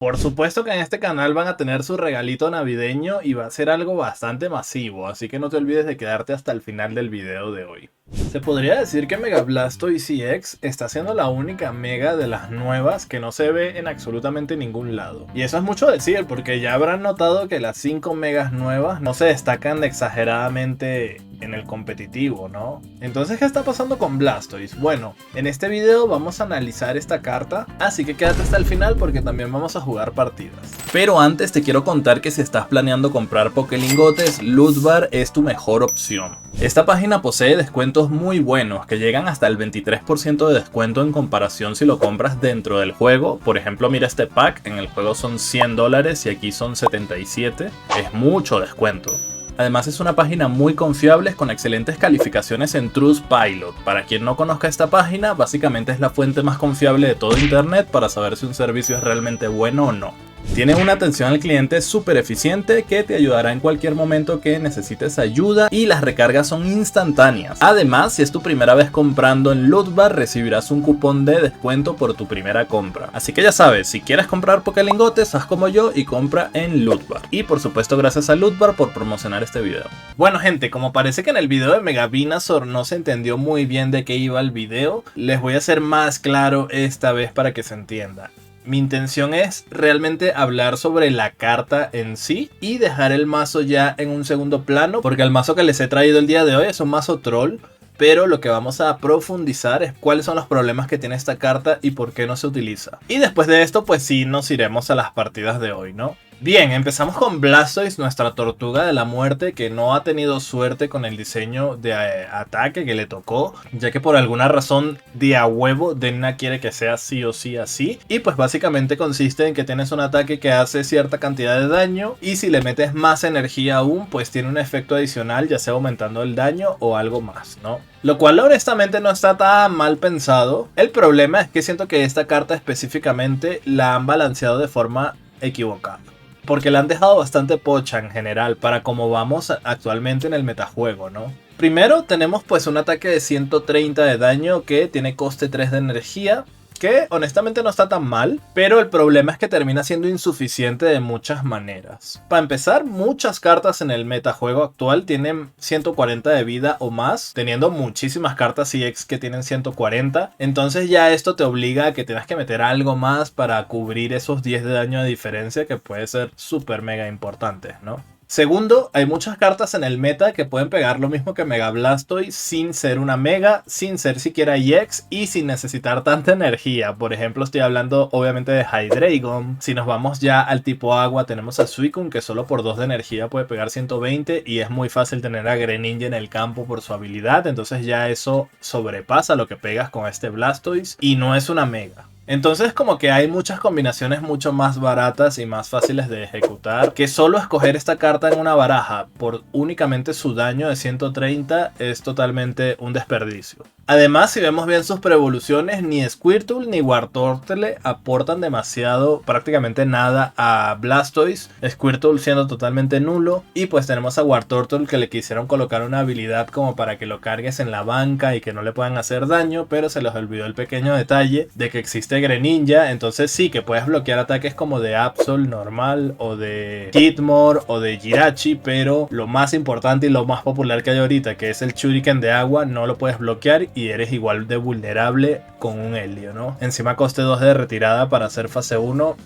Por supuesto que en este canal van a tener su regalito navideño y va a ser algo bastante masivo, así que no te olvides de quedarte hasta el final del video de hoy. Se podría decir que Mega Blastoise EX está siendo la única Mega de las nuevas que no se ve en absolutamente ningún lado. Y eso es mucho decir, porque ya habrán notado que las 5 Megas nuevas no se destacan exageradamente en el competitivo, ¿no? Entonces, ¿qué está pasando con Blastoise? Bueno, en este video vamos a analizar esta carta, así que quédate hasta el final porque también vamos a jugar partidas. Pero antes te quiero contar que si estás planeando comprar Pokélingotes, Lootbar es tu mejor opción. Esta página posee descuentos muy buenos que llegan hasta el 23% de descuento en comparación si lo compras dentro del juego. Por ejemplo, mira este pack, en el juego son $100 y aquí son 77, es mucho descuento. Además es una página muy confiable con excelentes calificaciones en Trustpilot. Para quien no conozca esta página, básicamente es la fuente más confiable de todo internet para saber si un servicio es realmente bueno o no. Tiene una atención al cliente súper eficiente que te ayudará en cualquier momento que necesites ayuda y las recargas son instantáneas. Además, si es tu primera vez comprando en Lootbar, recibirás un cupón de descuento por tu primera compra. Así que ya sabes, si quieres comprar Pokélingotes, haz como yo y compra en Lootbar. Y por supuesto gracias a Lootbar por promocionar este video. Bueno gente, como parece que en el video de Mega Venusaur no se entendió muy bien de qué iba el video, les voy a hacer más claro esta vez para que se entienda. Mi intención es realmente hablar sobre la carta en sí y dejar el mazo ya en un segundo plano, porque el mazo que les he traído el día de hoy es un mazo troll, pero lo que vamos a profundizar es cuáles son los problemas que tiene esta carta y por qué no se utiliza. Y después de esto pues sí nos iremos a las partidas de hoy, ¿no? Bien, empezamos con Blastoise, nuestra tortuga de la muerte que no ha tenido suerte con el diseño de ataque que le tocó, ya que por alguna razón de a huevo Denna quiere que sea sí o sí así, y pues básicamente consiste en que tienes un ataque que hace cierta cantidad de daño y si le metes más energía aún pues tiene un efecto adicional, ya sea aumentando el daño o algo más, ¿no? Lo cual honestamente no está tan mal pensado. El problema es que siento que esta carta específicamente la han balanceado de forma equivocada, porque la han dejado bastante pocha en general para cómo vamos actualmente en el metajuego, ¿no? Primero tenemos pues un ataque de 130 de daño que tiene coste 3 de energía, que honestamente no está tan mal, pero el problema es que termina siendo insuficiente de muchas maneras. Para empezar, muchas cartas en el metajuego actual tienen 140 de vida o más, teniendo muchísimas cartas EX que tienen 140, entonces ya esto te obliga a que tengas que meter algo más para cubrir esos 10 de daño de diferencia que puede ser súper mega importantes, ¿no? Segundo, hay muchas cartas en el meta que pueden pegar lo mismo que Mega Blastoise sin ser una Mega, sin ser siquiera EX y sin necesitar tanta energía. Por ejemplo, estoy hablando obviamente de Hydreigon. Si nos vamos ya al tipo agua, tenemos a Suicune que solo por 2 de energía puede pegar 120 y es muy fácil tener a Greninja en el campo por su habilidad. Entonces ya eso sobrepasa lo que pegas con este Blastoise y no es una Mega. Entonces como que hay muchas combinaciones mucho más baratas y más fáciles de ejecutar, que solo escoger esta carta en una baraja por únicamente su daño de 130 es totalmente un desperdicio. Además, si vemos bien sus preevoluciones, ni Squirtle ni Wartortle aportan demasiado, prácticamente nada a Blastoise, Squirtle siendo totalmente nulo, y pues tenemos a Wartortle que le quisieron colocar una habilidad como para que lo cargues en la banca y que no le puedan hacer daño, pero se les olvidó el pequeño detalle de que existe Greninja, entonces sí que puedes bloquear ataques como de Absol normal o de Hitmore o de Jirachi, pero lo más importante y lo más popular que hay ahorita, que es el Shuriken de agua, no lo puedes bloquear y eres igual de vulnerable con un Helio, ¿no? Encima coste 2 de retirada para hacer fase 1.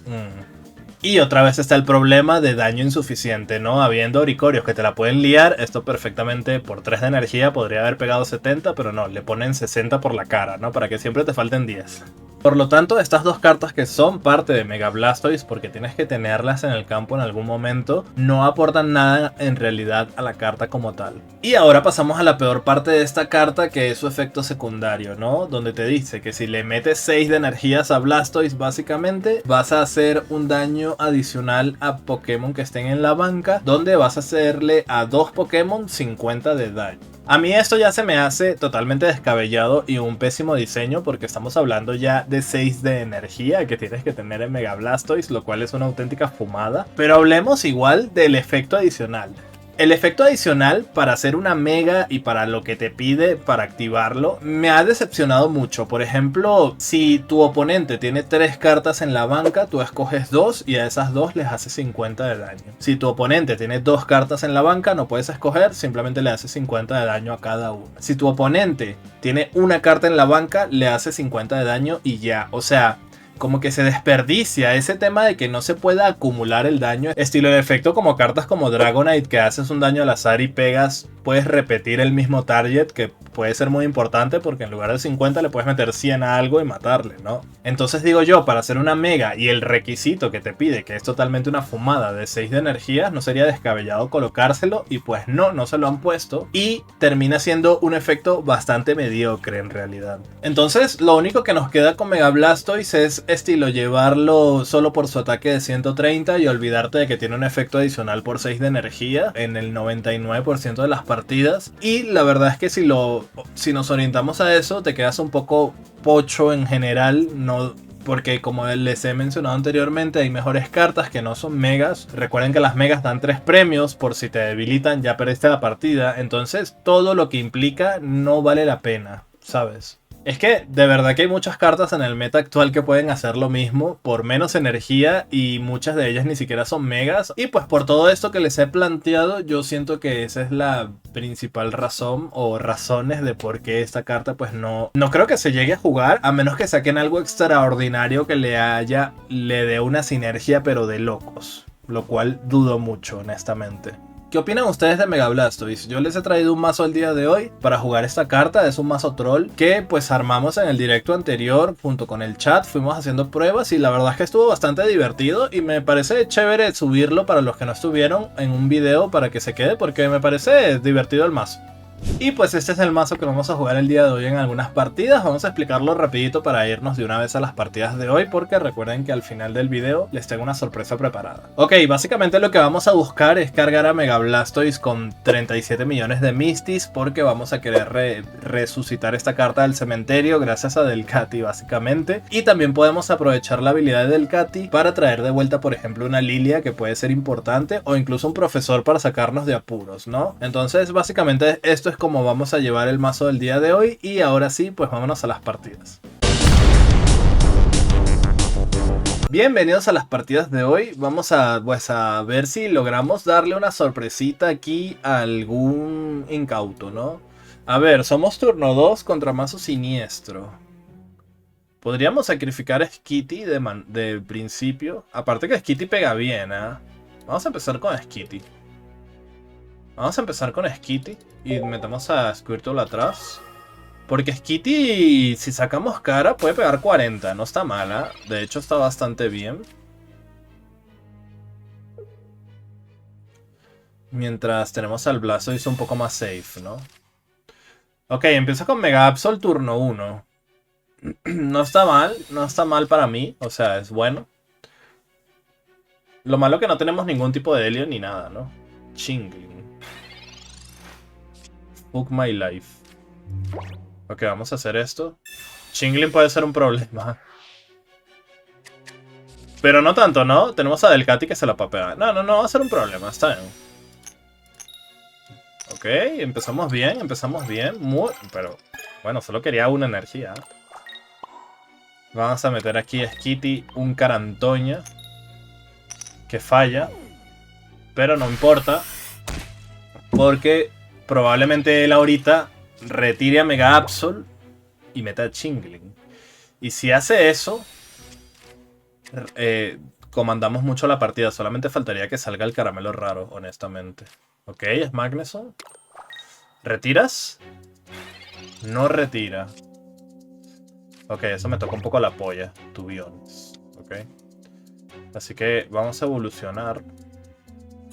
Y otra vez está el problema de daño insuficiente, ¿no? Habiendo Oricorios que te la pueden liar, esto perfectamente por 3 de energía podría haber pegado 70, pero no, le ponen 60 por la cara, ¿no? Para que siempre te falten 10. Por lo tanto, estas dos cartas que son parte de Mega Blastoise, porque tienes que tenerlas en el campo en algún momento, no aportan nada en realidad a la carta como tal. Y ahora pasamos a la peor parte de esta carta, que es su efecto secundario, ¿no? Donde te dice que si le metes 6 de energías a Blastoise, básicamente vas a hacer un daño adicional a Pokémon que estén en la banca, donde vas a hacerle a 2 Pokémon 50 de daño. A mí esto ya se me hace totalmente descabellado y un pésimo diseño, porque estamos hablando ya de 6 de energía que tienes que tener en Mega Blastoise, lo cual es una auténtica fumada. Pero hablemos igual del efecto adicional. El efecto adicional para hacer una mega y para lo que te pide para activarlo me ha decepcionado mucho. Por ejemplo, si tu oponente tiene 3 cartas en la banca, tú escoges 2 y a esas 2 les haces 50 de daño. Si tu oponente tiene 2 cartas en la banca, no puedes escoger, simplemente le haces 50 de daño a cada una. Si tu oponente tiene una carta en la banca, le haces 50 de daño y ya. O sea, como que se desperdicia ese tema de que no se pueda acumular el daño. Estilo de efecto como cartas como Dragonite, que haces un daño al azar y pegas, puedes repetir el mismo target, que puede ser muy importante porque en lugar de 50 le puedes meter 100 a algo y matarle, ¿no? Entonces digo yo, para hacer una mega y el requisito que te pide, que es totalmente una fumada de 6 de energías, no sería descabellado colocárselo, y pues no se lo han puesto y termina siendo un efecto bastante mediocre en realidad. Entonces lo único que nos queda con Mega Blastoise es estilo llevarlo solo por su ataque de 130 y olvidarte de que tiene un efecto adicional por 6 de energía en el 99% de las partidas. Y la verdad es que si nos orientamos a eso, te quedas un poco pocho en general, no, porque como les he mencionado anteriormente, hay mejores cartas que no son megas. Recuerden que las megas dan 3 premios, por si te debilitan ya perdiste la partida. Entonces todo lo que implica no vale la pena, ¿sabes? Es que de verdad que hay muchas cartas en el meta actual que pueden hacer lo mismo por menos energía, y muchas de ellas ni siquiera son megas. Y pues por todo esto que les he planteado, yo siento que esa es la principal razón o razones de por qué esta carta pues no creo que se llegue a jugar, a menos que saquen algo extraordinario que le dé una sinergia pero de locos, lo cual dudo mucho honestamente. ¿Qué opinan ustedes de Mega Blastoise? Yo les he traído un mazo el día de hoy para jugar esta carta. Es un mazo troll que pues armamos en el directo anterior junto con el chat. Fuimos haciendo pruebas y la verdad es que estuvo bastante divertido, y me parece chévere subirlo para los que no estuvieron en un video para que se quede, porque me parece divertido el mazo. Y pues este es el mazo que vamos a jugar el día de hoy en algunas partidas. Vamos a explicarlo rapidito para irnos de una vez a las partidas de hoy, porque recuerden que al final del video les tengo una sorpresa preparada. Ok, básicamente lo que vamos a buscar es cargar a Mega Blastoise con 37 millones de Misties, porque vamos a querer resucitar esta carta del cementerio gracias a Delcatty básicamente. Y también podemos aprovechar la habilidad de Delcatty para traer de vuelta, por ejemplo, una Lilia, que puede ser importante, o incluso un profesor para sacarnos de apuros, ¿no? Entonces básicamente esto es como vamos a llevar el mazo del día de hoy, y ahora sí, pues vámonos a las partidas. Bienvenidos a las partidas de hoy. Vamos a ver si logramos darle una sorpresita aquí a algún incauto, ¿no? A ver, somos turno 2 contra mazo siniestro. Podríamos sacrificar a Skitty de principio. Aparte que Skitty pega bien, ¿eh? Vamos a empezar con Skitty. Y metemos a Squirtle atrás. Porque Skitty, si sacamos cara, puede pegar 40. No está mala. De hecho, está bastante bien. Mientras tenemos al Blastoise un poco más safe, ¿no? Ok, empiezo con Mega Absol turno 1. No está mal para mí. O sea, es bueno. Lo malo que no tenemos ningún tipo de Helio ni nada, ¿no? Chingling. Fuck my life. Ok, vamos a hacer esto. Chingling puede ser un problema. Pero no tanto, ¿no? Tenemos a Delcatty que se la papea. No va a ser un problema, está bien. Ok, empezamos bien. Pero, bueno, solo quería una energía. Vamos a meter aquí a Skitty un Carantoña que falla. Pero no importa, porque probablemente él ahorita retire a Mega Absol y meta a Chingling. Y si hace eso, comandamos mucho la partida. Solamente faltaría que salga el caramelo raro, honestamente. Ok, es Magneson. ¿Retiras? No retira. Ok, eso me toca un poco la polla, to be honest. Ok. Así que vamos a evolucionar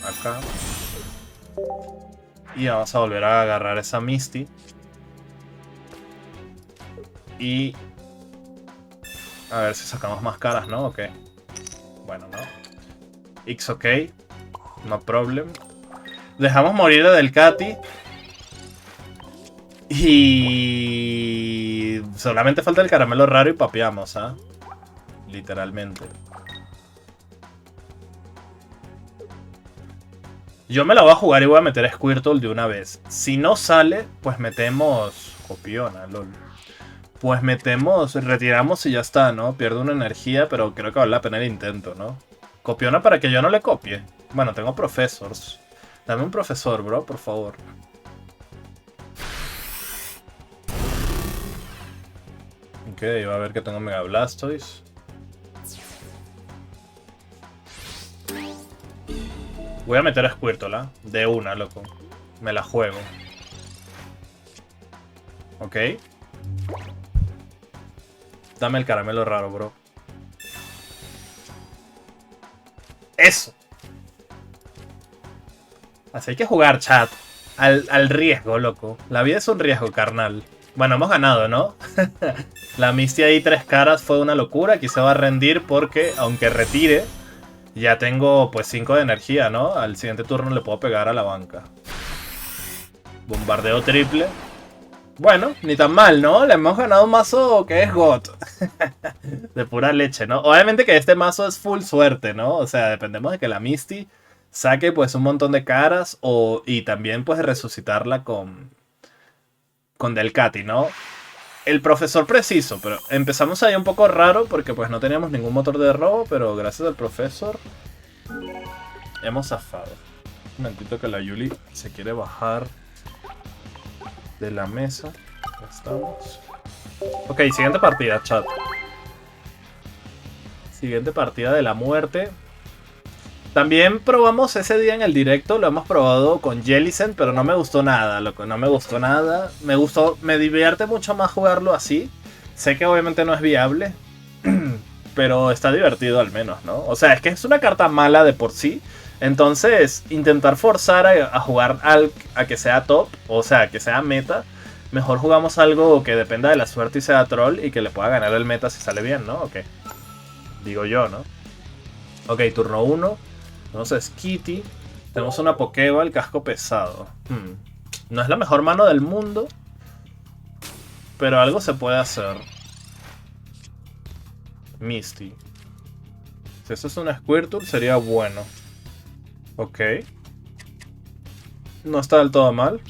acá. Y vamos a volver a agarrar esa Misty. Y a ver si sacamos más caras, ¿no? Ok. Bueno, no. It's ok. No problem. Dejamos morir a Delcatty. Y solamente falta el caramelo raro y papeamos, ¿ah? Literalmente. Yo me la voy a jugar y voy a meter Squirtle de una vez. Si no sale, pues metemos... Copiona, lol. Pues metemos... Retiramos y ya está, ¿no? Pierdo una energía, pero creo que vale la pena el intento, ¿no? Copiona para que yo no le copie. Bueno, tengo professors. Dame un profesor, bro, por favor. Ok, va a ver que tengo Mega Blastoise. Voy a meter a Squirtle, ¿eh? De una, loco. Me la juego. Ok. Dame el caramelo raro, bro. ¡Eso! Así hay que jugar, chat. Al riesgo, loco. La vida es un riesgo, carnal. Bueno, hemos ganado, ¿no? La Misty ahí 3 caras fue una locura. Aquí se va a rendir porque, aunque retire, ya tengo pues 5 de energía, ¿no? Al siguiente turno le puedo pegar a la banca. Bombardeo triple. Bueno, ni tan mal, ¿no? Le hemos ganado un mazo que es GOT. De pura leche, ¿no? Obviamente que este mazo es full suerte, ¿no? O sea, dependemos de que la Misty saque pues un montón de caras y también pues resucitarla con Delcatty, ¿no? El profesor preciso, pero empezamos ahí un poco raro porque pues no teníamos ningún motor de robo, pero gracias al profesor hemos zafado. Un momentito que la Yuli se quiere bajar de la mesa. Ya estamos. Ok, siguiente partida, chat. Siguiente partida de la muerte. También probamos ese día en el directo, lo hemos probado con Jellicent, pero no me gustó nada, loco, no me gustó nada. Me divierte mucho más jugarlo así. Sé que obviamente no es viable, pero está divertido al menos, ¿no? O sea, es que es una carta mala de por sí. Entonces, intentar forzar a jugar a que sea top, o sea, que sea meta. Mejor jugamos algo que dependa de la suerte y sea troll y que le pueda ganar el meta si sale bien, ¿no? Ok. Digo yo, ¿no? Ok, turno 1. Tenemos a Skitty. Tenemos una Pokéball, casco pesado. No es la mejor mano del mundo, pero algo se puede hacer. Misty. Si eso es un Squirtle, sería bueno. Ok. No está del todo mal.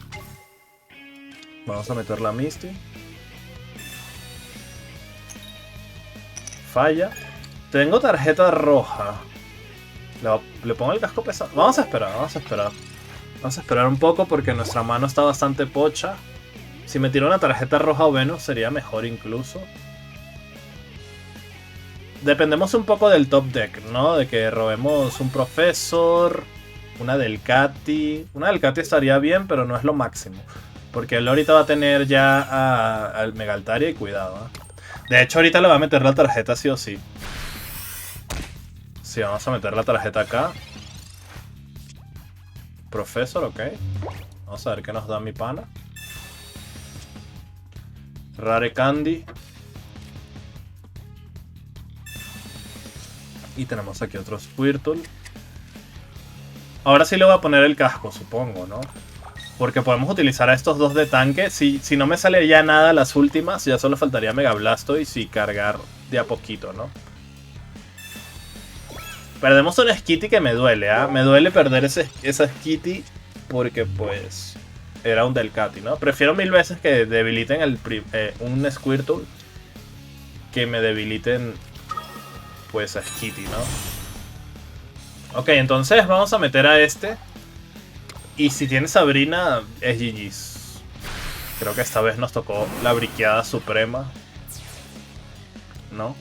Vamos a meter la Misty. Falla. Tengo tarjeta roja. Le pongo el casco pesado. Vamos a esperar, vamos a esperar. Vamos a esperar un poco porque nuestra mano está bastante pocha. Si me tiro una tarjeta roja o Venus sería mejor incluso. Dependemos un poco del top deck, ¿no? De que robemos un profesor, una Delcatty. Una Delcatty estaría bien, pero no es lo máximo. Porque él ahorita va a tener ya al Mega Altaria y cuidado, ¿eh? De hecho, ahorita le va a meter la tarjeta sí o sí. Sí, vamos a meter la tarjeta acá. Profesor, ok. Vamos a ver qué nos da mi pana. Rare Candy. Y tenemos aquí otro Squirtle. Ahora sí le voy a poner el casco, supongo, ¿no? Porque podemos utilizar a estos dos de tanque. Si no me sale ya nada las últimas, ya solo faltaría Mega Blastoise y cargar de a poquito, ¿no? Perdemos un Skitty que me duele, ¿ah? Me duele perder esa Skitty porque, pues, era un Delcatty, ¿no? Prefiero mil veces que debiliten un Squirtle que me debiliten, pues, a Skitty, ¿no? Ok, entonces vamos a meter a este. Y si tiene Sabrina, es GG's. Creo que esta vez nos tocó la briqueada suprema, ¿no?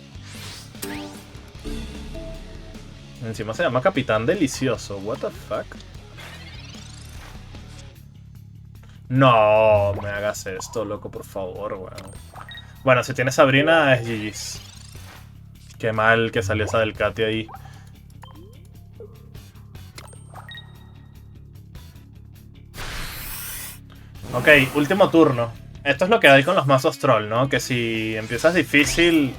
Encima se llama Capitán Delicioso. What the fuck? No me hagas esto, loco, por favor, weón. Bueno, si tiene Sabrina, es GG's. Qué mal que salió esa Delcatty ahí. Ok, último turno. Esto es lo que hay con los mazos troll, ¿no? Que si empiezas difícil,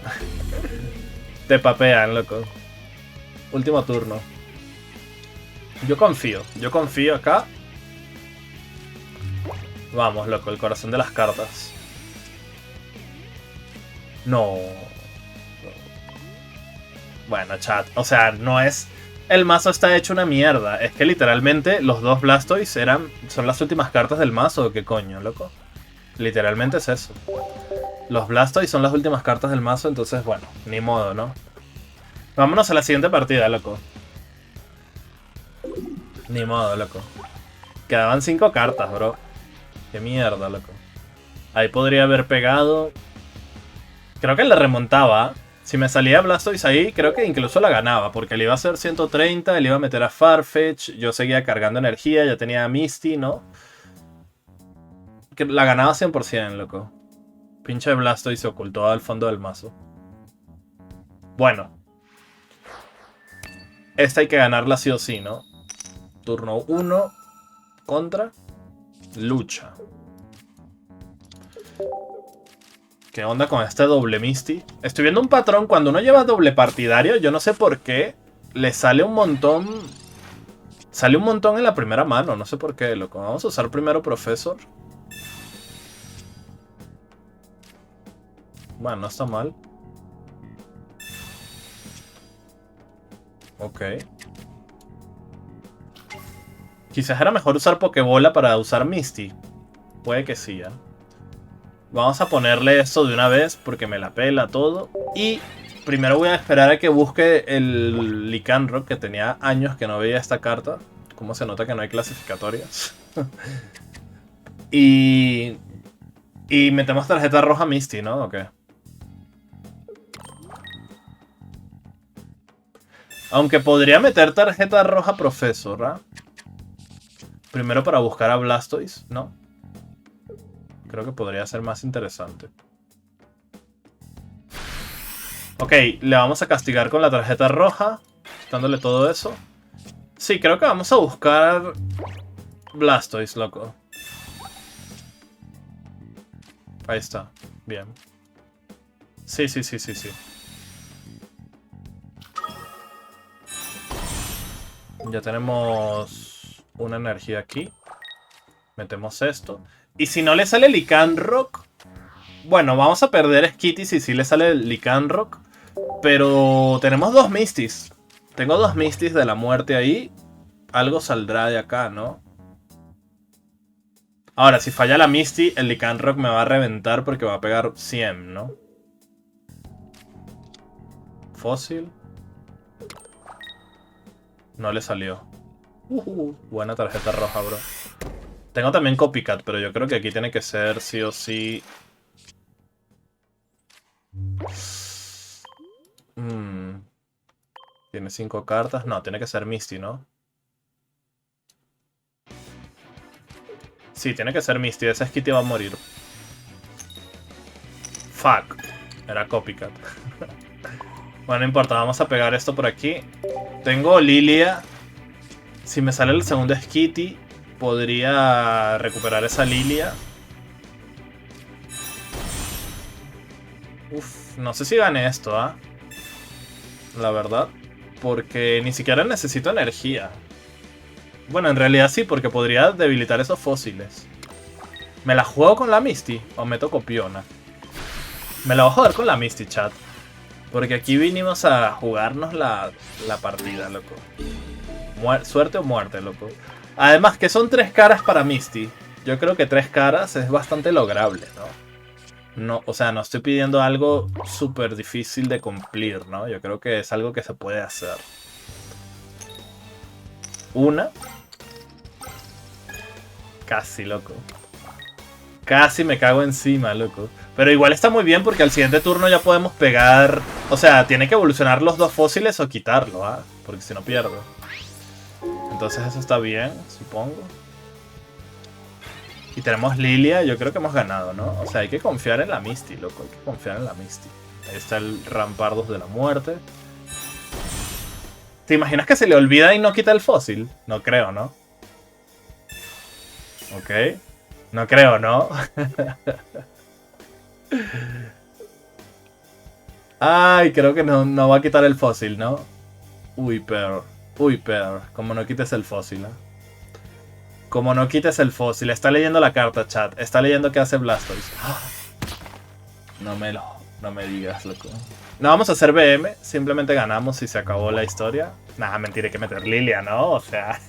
te papean, loco. Último turno. Yo confío acá. Vamos, loco, el corazón de las cartas. No. Bueno, chat, o sea, no es el mazo está hecho una mierda. Es que literalmente los dos Blastoise son las últimas cartas del mazo. ¿Qué coño, loco? Literalmente es eso. Los Blastoise son las últimas cartas del mazo, entonces, bueno, ni modo, ¿no? Vámonos a la siguiente partida, loco. Ni modo, loco. Quedaban 5 cartas, bro. Qué mierda, loco. Ahí podría haber pegado. Creo que le remontaba. Si me salía Blastoise ahí, creo que incluso la ganaba. Porque le iba a hacer 130, le iba a meter a Farfetch. Yo seguía cargando energía, ya tenía a Misty, ¿no? Que la ganaba 100%, loco. Pinche Blastoise se ocultó al fondo del mazo. Bueno. Esta hay que ganarla sí o sí, ¿no? Turno 1. Contra. Lucha. ¿Qué onda con este doble Misty? Estoy viendo un patrón. Cuando uno lleva doble partidario, yo no sé por qué, le sale un montón. Sale un montón en la primera mano. No sé por qué, loco. Vamos a usar primero Professor. Bueno, no está mal. Ok. Quizás era mejor usar Pokébola para usar Misty. Puede que sí, ¿eh? Vamos a ponerle esto de una vez porque me la pela todo. Y primero voy a esperar a que busque el Lycanroc, que tenía años que no veía esta carta. ¿Cómo se nota que no hay clasificatorias? y metemos tarjeta roja Misty, ¿no? Ok. Aunque podría meter tarjeta roja Professor, ¿ah? Primero para buscar a Blastoise, ¿no? Creo que podría ser más interesante. Ok, le vamos a castigar con la tarjeta roja, dándole todo eso. Sí, creo que vamos a buscar Blastoise, loco. Ahí está, bien. Sí. Ya tenemos una energía aquí. Metemos esto. Y si no le sale Lycanroc... Bueno, vamos a perder Skitty si sí le sale Lycanroc. Pero tenemos 2 Misties. Tengo 2 Misties de la muerte ahí. Algo saldrá de acá, ¿no? Ahora, si falla la Misty, el Lycanroc me va a reventar porque va a pegar 100, ¿no? Fósil. No le salió. Buena tarjeta roja, bro. Tengo también Copycat, pero yo creo que aquí tiene que ser sí o sí. Tiene 5 cartas. No, tiene que ser Misty, ¿no? Sí, tiene que ser Misty. Ese Skitty va a morir. Fuck. Era Copycat. Bueno, no importa. Vamos a pegar esto por aquí. Tengo Lilia. Si me sale el segundo Skitty, podría recuperar esa Lilia. Uf, no sé si gane esto, ¿ah? La verdad. Porque ni siquiera necesito energía. Bueno, en realidad sí, porque podría debilitar esos fósiles. ¿Me la juego con la Misty? ¿O meto Copiona? Me la voy a jugar con la Misty, chat. Porque aquí vinimos a jugarnos la partida, loco. Suerte o muerte, loco. Además que son 3 caras para Misty. Yo creo que 3 caras es bastante lograble, ¿no? No, o sea, no estoy pidiendo algo súper difícil de cumplir, ¿no? Yo creo que es algo que se puede hacer. Una. Casi, loco. Casi me cago encima, loco. Pero igual está muy bien porque al siguiente turno ya podemos pegar... O sea, tiene que evolucionar los 2 fósiles o quitarlo, ¿ah? Porque si no pierdo. Entonces eso está bien, supongo. Y tenemos Lilia, yo creo que hemos ganado, ¿no? O sea, hay que confiar en la Misty, loco. Hay que confiar en la Misty. Ahí está el Rampardos de la muerte. ¿Te imaginas que se le olvida y no quita el fósil? No creo, ¿no? Ok. No creo, ¿no? Ay, creo que no va a quitar el fósil, ¿no? Uy, pero... Uy, pero... Como no quites el fósil, ¿eh? Como no quites el fósil. Está leyendo la carta, chat. Está leyendo qué hace Blastoise. No me digas, loco. No vamos a hacer BM, simplemente ganamos y se acabó la historia. Nah, mentira, hay que meter Lilia, ¿no? O sea...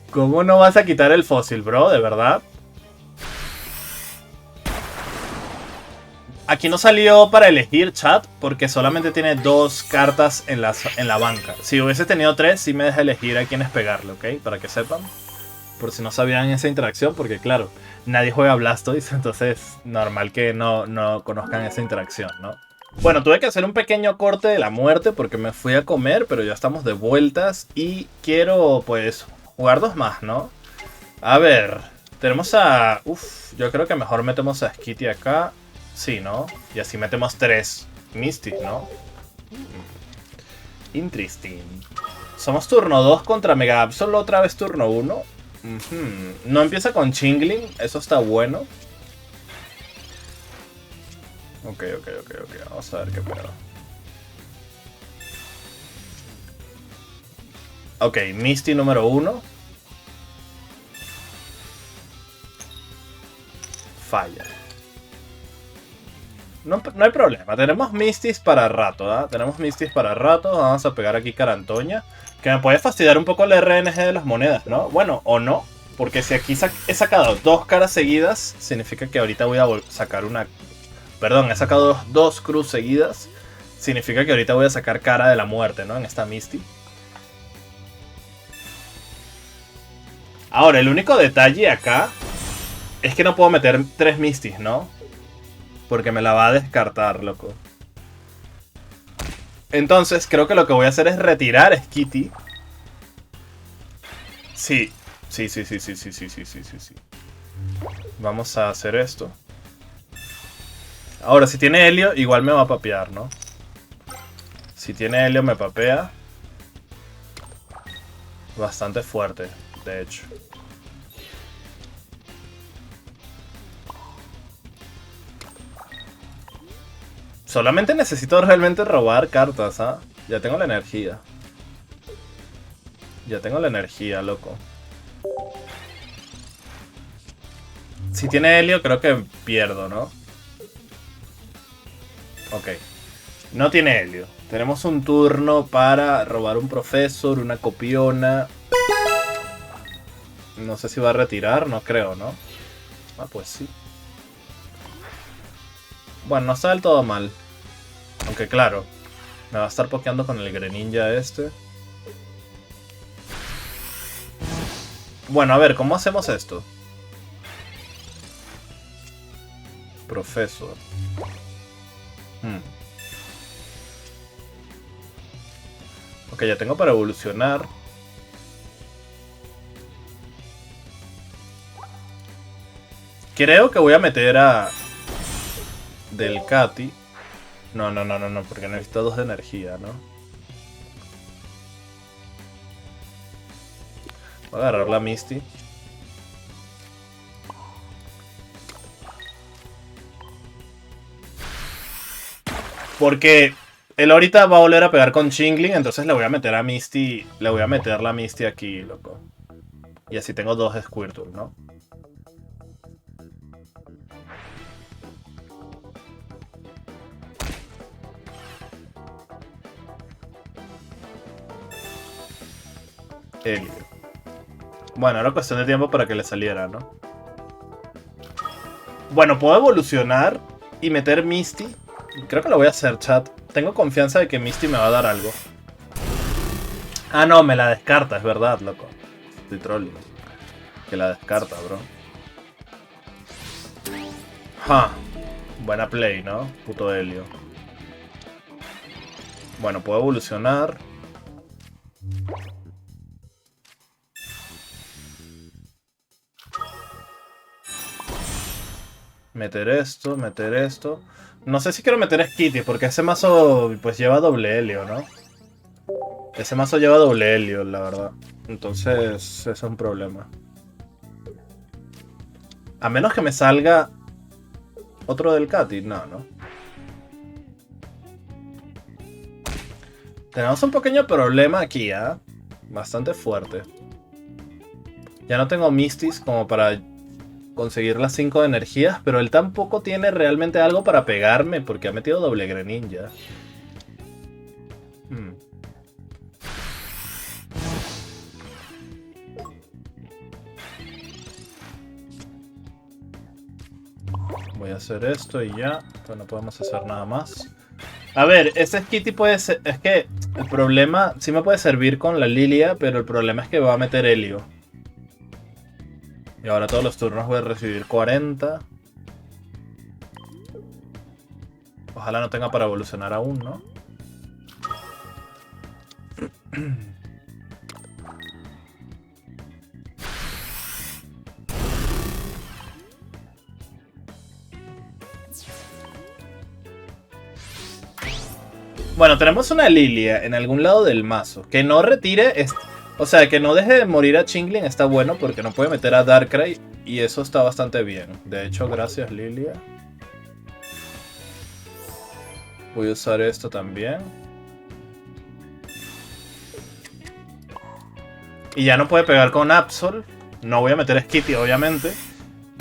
¿Cómo no vas a quitar el fósil, bro? ¿De verdad? Aquí no salió para elegir chat porque solamente tiene 2 cartas en la banca. Si hubiese tenido 3, sí me deja elegir a quiénes pegarle, ¿ok? Para que sepan. Por si no sabían esa interacción, porque claro, nadie juega Blastoise, entonces normal que no conozcan esa interacción, ¿no? Bueno, tuve que hacer un pequeño corte de la muerte porque me fui a comer, pero ya estamos de vueltas y quiero, pues, jugar 2 más, ¿no? A ver, tenemos a... Uf, yo creo que mejor metemos a Skitty acá. Sí, ¿no? Y así metemos 3 Misty, ¿no? Interesting. Somos turno 2 contra Mega Absol, otra vez turno 1. No empieza con Chingling, eso está bueno. Ok. Vamos a ver qué pedo. Ok, Misty número 1. Falla. No hay problema, tenemos Mistis para rato, ¿ah? Tenemos Mistis para rato, vamos a pegar aquí Carantoña. Que me puede fastidiar un poco el RNG de las monedas, ¿no? Bueno, o no, porque si aquí he sacado 2 caras seguidas, significa que ahorita voy a sacar una... Perdón, he sacado 2 cruz seguidas, significa que ahorita voy a sacar cara de la muerte, ¿no? En esta Misty. Ahora, el único detalle acá es que no puedo meter 3 Mistis, ¿no? Porque me la va a descartar, loco. Entonces, creo que lo que voy a hacer es retirar Skitty. Sí. Vamos a hacer esto. Ahora, si tiene Helio, igual me va a papear, ¿no? Si tiene Helio, me papea. Bastante fuerte, de hecho. Solamente necesito realmente robar cartas, ¿ah? Ya tengo la energía. Ya tengo la energía, loco. Si tiene Helio, creo que pierdo, ¿no? Ok. No tiene Helio. Tenemos un turno para robar un Professor, una Copiona. No sé si va a retirar, no creo, ¿no? Ah, pues sí. Bueno, no está del todo mal. Aunque claro, me va a estar pokeando con el Greninja este. Bueno, a ver, ¿cómo hacemos esto? Profesor. Ok, ya tengo para evolucionar. Creo que voy a meter a... Delcatty. No, porque necesito 2 de energía, ¿no? Voy a agarrar la Misty. Porque él ahorita va a volver a pegar con Chingling, entonces le voy a meter a Misty. Le voy a meter la Misty aquí, loco. Y así tengo 2 Squirtle, ¿no? Helio. Bueno, era cuestión de tiempo para que le saliera, ¿no? Bueno, puedo evolucionar y meter Misty. Creo que lo voy a hacer, chat. Tengo confianza de que Misty me va a dar algo. Ah, no, me la descarta, es verdad, loco. Estoy trolling. Que la descarta, bro. Ja. Buena play, ¿no? Puto Helio. Bueno, puedo evolucionar. Meter esto, meter esto. No sé si quiero meter Skitty, porque ese mazo pues lleva doble Helio, ¿no? Ese mazo lleva doble Helio, la verdad. Entonces, eso es un problema. A menos que me salga otro Delcatty. No, no. Tenemos un pequeño problema aquí, ¿ah? Bastante fuerte. Ya no tengo Mistis como para conseguir las 5 de energías, pero él tampoco tiene realmente algo para pegarme porque ha metido doble Greninja. Voy a hacer esto y ya, pues no podemos hacer nada más. A ver, ese Skitty puede ser... Es que el problema... Sí me puede servir con la Lilia, pero el problema es que va a meter Helio. Y ahora todos los turnos voy a recibir 40. Ojalá no tenga para evolucionar aún, ¿no? Bueno, tenemos una Lilia en algún lado del mazo. Que no retire... O sea, que no deje de morir a Chingling está bueno porque no puede meter a Darkrai. Y eso está bastante bien. De hecho, gracias Lilia. Voy a usar esto también. Y ya no puede pegar con Absol. No voy a meter Skitty, obviamente.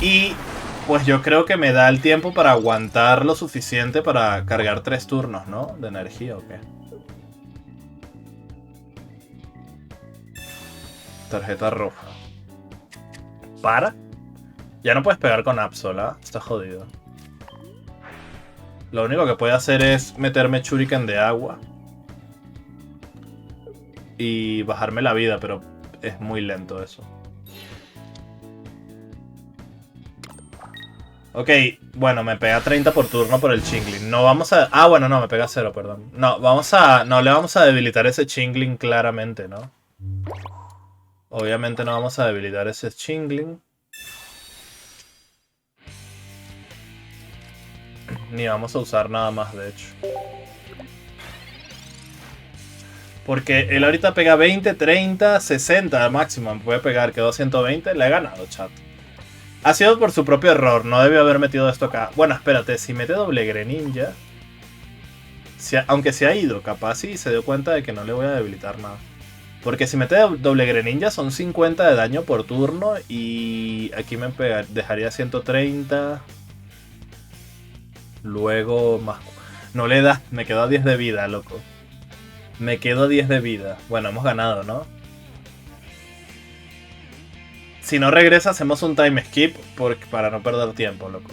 Y pues yo creo que me da el tiempo para aguantar lo suficiente para cargar 3 turnos, ¿no? De energía, ¿o qué? Tarjeta roja. ¿Para? Ya no puedes pegar con Absol, ¿ah? Está jodido. Lo único que puede hacer es meterme Shuriken de agua. Y bajarme la vida, pero es muy lento eso. Ok, bueno, me pega 30 por turno por el Chingling. No vamos a... Ah, bueno, no, me pega 0, perdón. No, vamos a... No le vamos a debilitar ese Chingling claramente, ¿no? Obviamente no vamos a debilitar ese Chingling. Ni vamos a usar nada más, de hecho. Porque él ahorita pega 20, 30, 60 máximo. Me puede pegar, quedó 120. Le he ganado, chat. Ha sido por su propio error. No debió haber metido esto acá. Bueno, espérate. Si mete doble Greninja... aunque se ha ido, capaz y se dio cuenta de que no le voy a debilitar nada. Porque si mete doble Greninja son 50 de daño por turno. Y aquí me dejaría 130. Luego más... No le da. Me quedo a 10 de vida, loco. Me quedo a 10 de vida. Bueno, hemos ganado, ¿no? Si no regresa, hacemos un time skip para no perder tiempo, loco.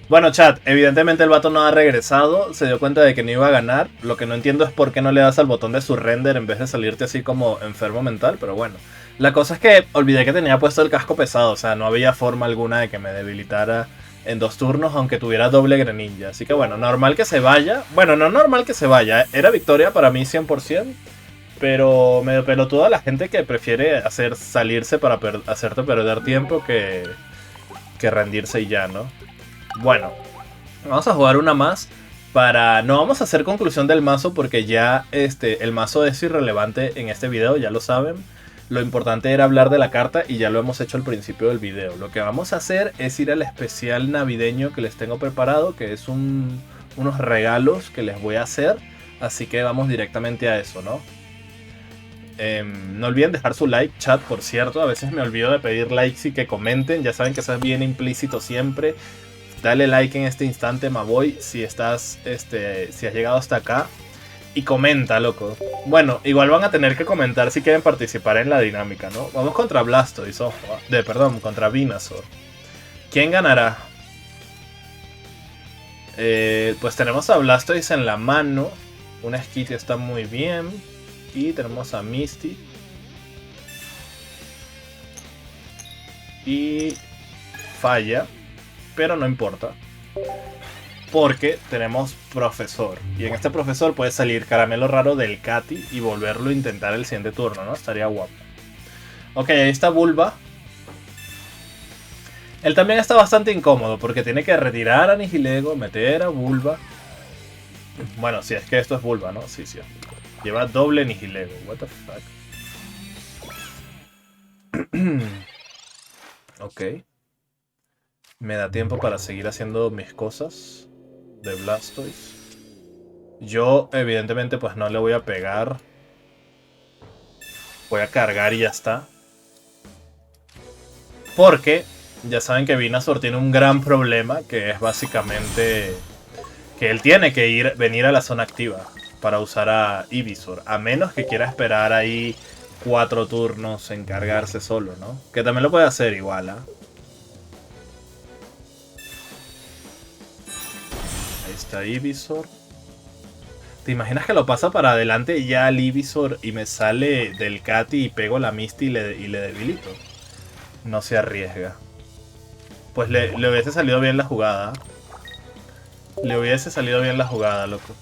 Bueno, chat, evidentemente el vato no ha regresado. Se dio cuenta de que no iba a ganar. Lo que no entiendo es por qué no le das al botón de surrender en vez de salirte así como enfermo mental, pero bueno. La cosa es que olvidé que tenía puesto el casco pesado. O sea, no había forma alguna de que me debilitara en 2 turnos, aunque tuviera doble Greninja. Así que bueno, normal que se vaya. Bueno, no normal que se vaya. Era victoria para mí 100%. Pero medio pelotuda la gente que prefiere salirse para hacerte perder tiempo que rendirse y ya, ¿no? Bueno, vamos a jugar una más. No vamos a hacer conclusión del mazo porque ya el mazo es irrelevante en este video, ya lo saben. Lo importante era hablar de la carta y ya lo hemos hecho al principio del video. Lo que vamos a hacer es ir al especial navideño que les tengo preparado, que es unos regalos que les voy a hacer. Así que vamos directamente a eso, ¿no? No olviden dejar su like, chat, por cierto. A veces me olvido de pedir likes y que comenten. Ya saben que eso es bien implícito siempre. Dale like en este instante, Maboy, si estás, si has llegado hasta acá. Y comenta, loco. Bueno, igual van a tener que comentar si quieren participar en la dinámica, ¿no? Vamos contra Blastoise, ojo. Perdón, contra Venusaur. ¿Quién ganará? Pues tenemos a Blastoise en la mano. Una Skitty está muy bien. Y tenemos a Misty. Y falla. Pero no importa. Porque tenemos Profesor. Y en este Profesor puede salir Caramelo Raro del Katy y volverlo a intentar el siguiente turno, ¿no? Estaría guapo. Ok, ahí está Bulba. Él también está bastante incómodo porque tiene que retirar a Nihilego, meter a Bulba. Bueno, si es que esto es Bulba, ¿no? Sí, sí. Lleva doble Nihilego. What the fuck. Ok. Me da tiempo para seguir haciendo mis cosas de Blastoise. Yo, evidentemente, pues no le voy a pegar. Voy a cargar y ya está. Porque Ya saben que Venusaur tiene un gran problema, que es básicamente que él tiene que venir a la zona activa para usar a Ivysaur, a menos que quiera esperar ahí 4 turnos en cargarse solo, ¿no? Que también lo puede hacer igual, ¿ah? Ahí está Ivysaur. ¿Te imaginas que lo pasa para adelante ya al Ivysaur y me sale del Cati y pego la Misty y le debilito? No se arriesga. Pues le hubiese salido bien la jugada. Le hubiese salido bien la jugada, loco.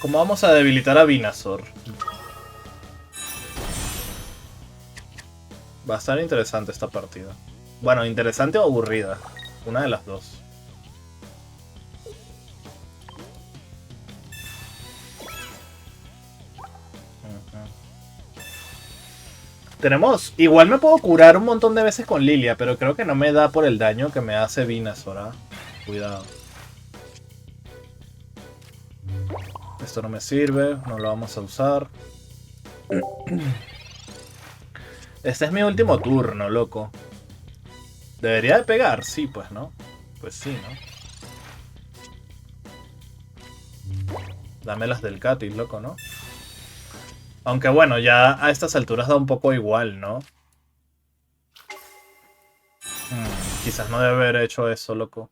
¿Cómo vamos a debilitar a Venusaur? Va a estar interesante esta partida. Bueno, interesante o aburrida. Una de las dos. Tenemos... Igual me puedo curar un montón de veces con Lilia, pero creo que no me da por el daño que me hace Venusaur, ¿ah? Cuidado. Esto no me sirve, no lo vamos a usar. Este es mi último turno, loco. ¿Debería de pegar? Sí, pues, ¿no? Pues sí, ¿no? Dame las del Katis, loco, ¿no? Aunque bueno, ya a estas alturas da un poco igual, ¿no? Quizás no debe haber hecho eso, loco.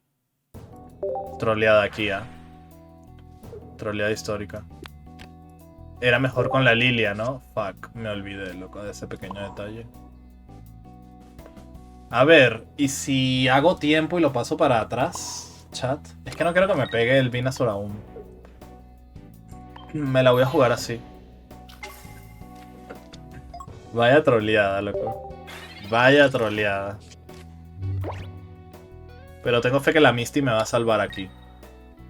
Troleada aquí, ¿ah? Troleada histórica. Era mejor con la Lilia, ¿no? Fuck, me olvidé, loco, de ese pequeño detalle. A ver, ¿y si hago tiempo y lo paso para atrás? Chat. Es que no quiero que me pegue el Venusaur aún. Me la voy a jugar así. Vaya troleada, loco. Vaya troleada. Pero tengo fe que la Misty me va a salvar aquí.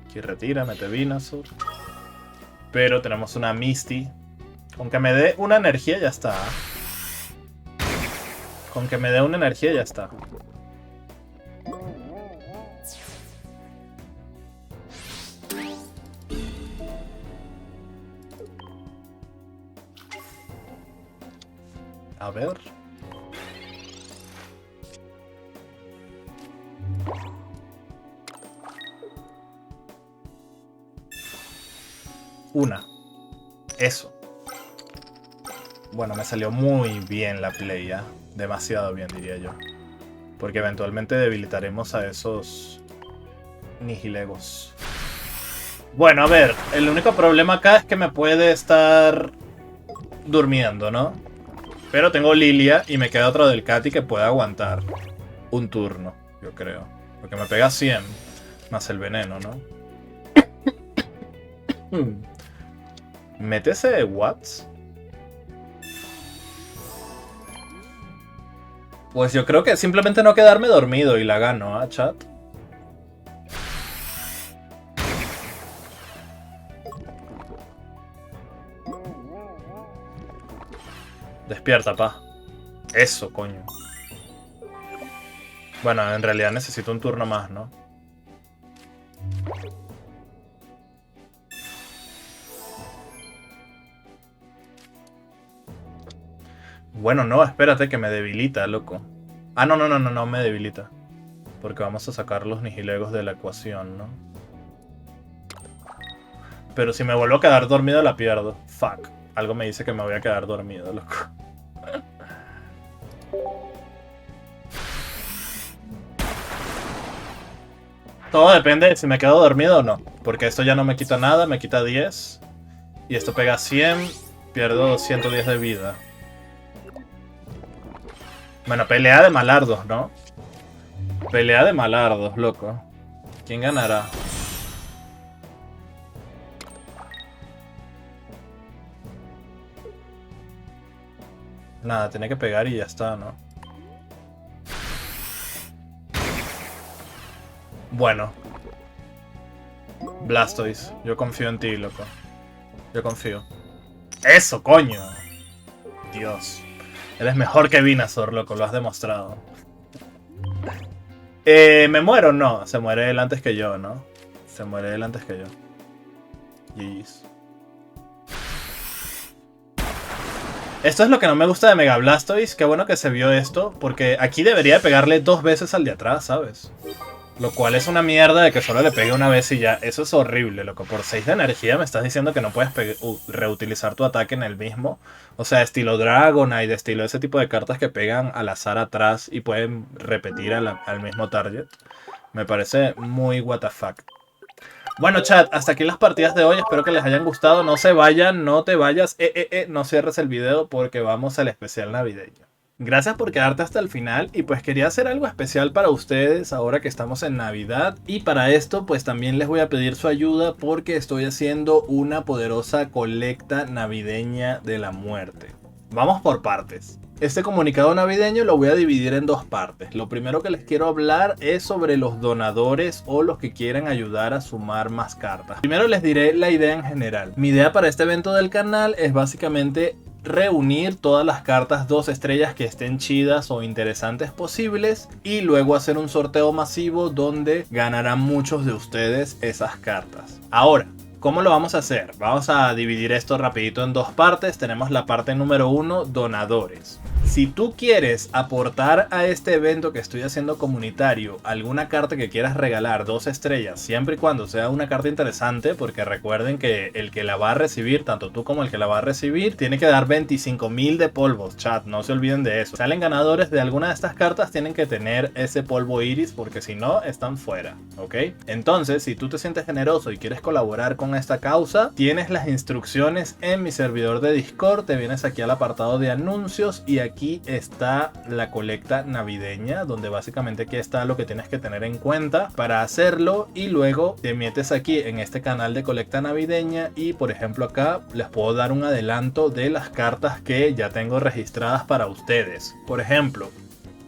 Aquí retira, mete Venusaur. Pero tenemos una Misty. Con que me dé una energía ya está. Con que me dé una energía ya está. A ver. Una. Eso. Bueno, me salió muy bien la play, ¿eh? Demasiado bien, diría yo. Porque eventualmente debilitaremos a esos Nihilegos. Bueno, a ver. El único problema acá es que me puede estar durmiendo, ¿no? Pero tengo Lilia y me queda otro del Katy que puede aguantar un turno, yo creo. Porque me pega 100 más el veneno, ¿no? Mete ese Watts. Pues yo creo que simplemente no quedarme dormido y la gano, ¿ah, chat? Despierta, pa. Eso, coño. Bueno, en realidad necesito un turno más, ¿no? Bueno, no, espérate que me debilita, loco. Ah, no me debilita. Porque vamos a sacar los Nihilegos de la ecuación, ¿no? Pero si me vuelvo a quedar dormido la pierdo. Fuck. Algo me dice que me voy a quedar dormido, loco. Todo depende de si me quedo dormido o no. Porque esto ya no me quita nada, me quita 10. Y esto pega 100, pierdo 110 de vida. Bueno, pelea de malardos, ¿no? Pelea de malardos, loco. ¿Quién ganará? Nada, tiene que pegar y ya está, ¿no? Bueno. Blastoise, yo confío en ti, loco. Yo confío. ¡Eso, coño! Dios. Eres mejor que Venusaur, loco, lo has demostrado. ¿Me muero? No, se muere él antes que yo, ¿no? Se muere él antes que yo. GG's. Esto es lo que no me gusta de Mega Blastoise. Qué bueno que se vio esto, porque aquí debería de pegarle 2 veces al de atrás, ¿sabes? Lo cual es una mierda de que solo le pegue una vez y ya. Eso es horrible, loco. Por 6 de energía me estás diciendo que no puedes reutilizar tu ataque en el mismo. O sea, estilo Dragonite, estilo ese tipo de cartas que pegan al azar atrás y pueden repetir al mismo target. Me parece muy WTF. Bueno, chat, hasta aquí las partidas de hoy. Espero que les hayan gustado. No se vayan, no te vayas. No cierres el video porque vamos al especial navideño. Gracias por quedarte hasta el final y pues quería hacer algo especial para ustedes ahora que estamos en Navidad. Y para esto pues también les voy a pedir su ayuda porque estoy haciendo una poderosa colecta navideña de la muerte. Vamos por partes. Este comunicado navideño lo voy a dividir en 2 partes. Lo primero que les quiero hablar es sobre los donadores o los que quieran ayudar a sumar más cartas. Primero les diré la idea en general. Mi idea para este evento del canal es básicamente reunir todas las cartas 2 estrellas que estén chidas o interesantes posibles y luego hacer un sorteo masivo donde ganarán muchos de ustedes esas cartas. Ahora, ¿cómo lo vamos a hacer? Vamos a dividir esto rapidito en 2 partes. Tenemos la parte número 1, donadores. Si tú quieres aportar a este evento que estoy haciendo comunitario alguna carta que quieras regalar 2 estrellas, siempre y cuando sea una carta interesante, porque recuerden que el que la va a recibir, tanto tú como el que la va a recibir, tiene que dar 25.000 de polvos, chat, no se olviden de eso. Salen ganadores de alguna de estas cartas, tienen que tener ese polvo iris, porque si no, están fuera, ¿ok? Entonces, si tú te sientes generoso y quieres colaborar con esta causa, tienes las instrucciones en mi servidor de Discord, te vienes aquí al apartado de anuncios y aquí está la colecta navideña, donde básicamente aquí está lo que tienes que tener en cuenta para hacerlo y luego te metes aquí en este canal de colecta navideña y por ejemplo acá les puedo dar un adelanto de las cartas que ya tengo registradas para ustedes. Por ejemplo,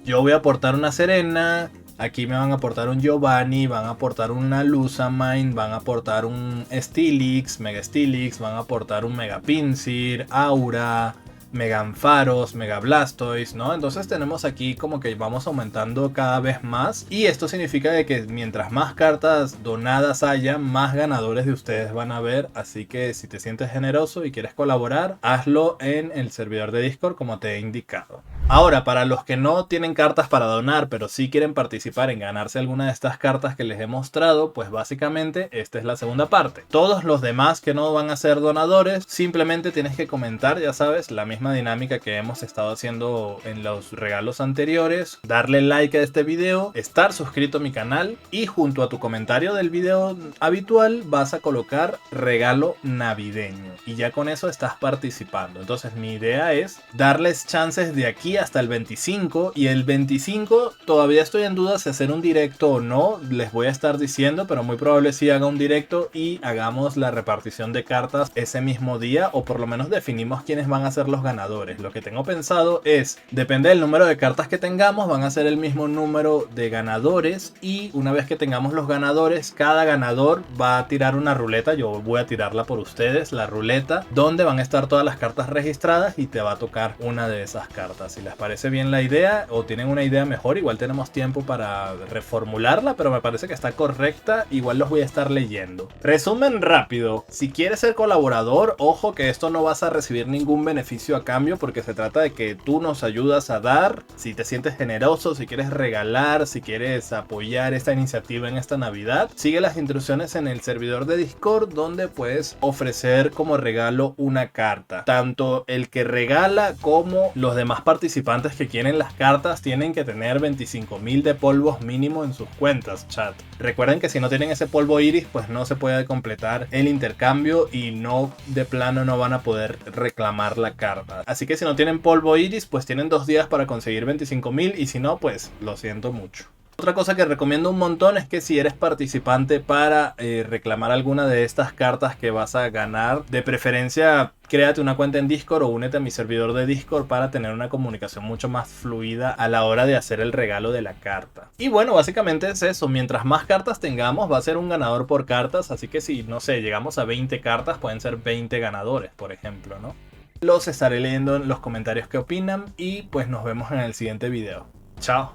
yo voy a aportar una Serena. Aquí me van a aportar un Giovanni, van a aportar una Lusamine, van a aportar un Steelix, Mega Steelix, van a aportar un Mega Pinsir, Aura, Mega Ampharos, Mega Blastoise, ¿no? Entonces tenemos aquí como que vamos aumentando cada vez más y esto significa de que mientras más cartas donadas haya, más ganadores de ustedes van a ver, así que si te sientes generoso y quieres colaborar, hazlo en el servidor de Discord como te he indicado. Ahora, para los que no tienen cartas para donar, pero sí quieren participar en ganarse alguna de estas cartas que les he mostrado, pues básicamente esta es la segunda parte. Todos los demás que no van a ser donadores, simplemente tienes que comentar, ya sabes, la misma dinámica que hemos estado haciendo en los regalos anteriores, darle like a este video, estar suscrito a mi canal y junto a tu comentario del video habitual vas a colocar regalo navideño y ya con eso estás participando. Entonces mi idea es darles chances de aquí hasta el 25 y el 25 todavía estoy en duda si hacer un directo o no, les voy a estar diciendo, pero muy probable sí haga un directo y hagamos la repartición de cartas ese mismo día o por lo menos definimos quiénes van a ser los ganadores. Lo que tengo pensado es, depende del número de cartas que tengamos, van a ser el mismo número de ganadores y una vez que tengamos los ganadores, cada ganador va a tirar una ruleta, yo voy a tirarla por ustedes, la ruleta, donde van a estar todas las cartas registradas y te va a tocar una de esas cartas. Si les parece bien la idea o tienen una idea mejor, igual tenemos tiempo para reformularla, pero me parece que está correcta, igual los voy a estar leyendo. Resumen rápido, si quieres ser colaborador, ojo que esto no vas a recibir ningún beneficio a cambio porque se trata de que tú nos ayudas a dar, si te sientes generoso, si quieres regalar, si quieres apoyar esta iniciativa en esta Navidad, sigue las instrucciones en el servidor de Discord donde puedes ofrecer como regalo una carta. Tanto el que regala como los demás participantes que quieren las cartas tienen que tener 25.000 de polvos mínimo en sus cuentas, chat. Recuerden que si no tienen ese polvo iris, pues no se puede completar el intercambio y no, de plano no van a poder reclamar la carta. Así que si no tienen polvo iris, pues tienen 2 días para conseguir 25.000 y si no, pues lo siento mucho. Otra cosa que recomiendo un montón es que si eres participante para reclamar alguna de estas cartas que vas a ganar, de preferencia créate una cuenta en Discord o únete a mi servidor de Discord para tener una comunicación mucho más fluida a la hora de hacer el regalo de la carta. Y bueno, básicamente es eso, mientras más cartas tengamos va a ser un ganador por cartas, así que si, no sé, llegamos a 20 cartas pueden ser 20 ganadores, por ejemplo, ¿no? Los estaré leyendo en los comentarios que opinan y pues nos vemos en el siguiente video. Chao.